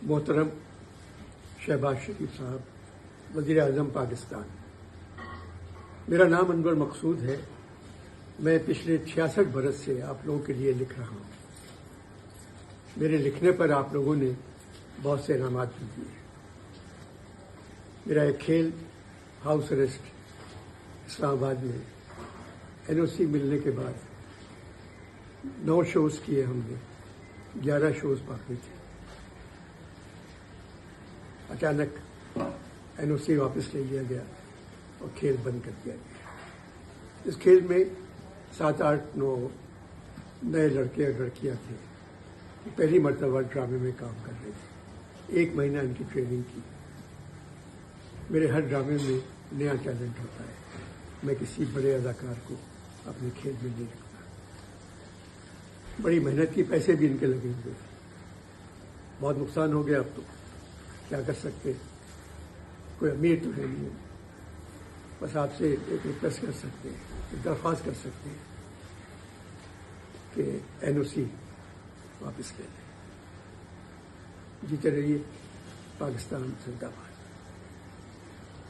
محترم شہباز شریف صاحب وزیر اعظم پاکستان، میرا نام انور مقصود ہے۔ میں پچھلے 66 برس سے آپ لوگوں کے لیے لکھ رہا ہوں۔ میرے لکھنے پر آپ لوگوں نے بہت سے انعامات بھی دیے۔ میرا ایک کھیل ہاؤس اریسٹ اسلام آباد میں NOC ملنے کے بعد 9 شوز کیے ہم نے، 11 شوز باقی تھے۔ اچانک NOC واپس لے لیا گیا اور کھیل بند کر دیا گیا۔ اس کھیل میں 7، 8، 9 نئے لڑکے اور لڑکیاں تھے جو پہلی مرتبہ ڈرامے میں کام کر رہے تھے۔ 1 مہینہ ان کی ٹریننگ کی۔ میرے ہر ڈرامے میں نیا ٹیلنٹ ہوتا ہے۔ میں کسی بڑے اداکار کو اپنے کھیل میں نہیں رکھتا۔ بڑی محنت کی، پیسے بھی ان کے لگے ہوئے تھے۔ بہت نقصان ہو گیا، اب تو کیا کر سکتے، کوئی امیر تو ہے نہیں، بس آپ سے ایک ریکویسٹ کر سکتے ہیں، ایک درخواست کر سکتے ہیں کہ NOC واپس لے لیں۔ جیتے رہیے، پاکستان زندہ باد۔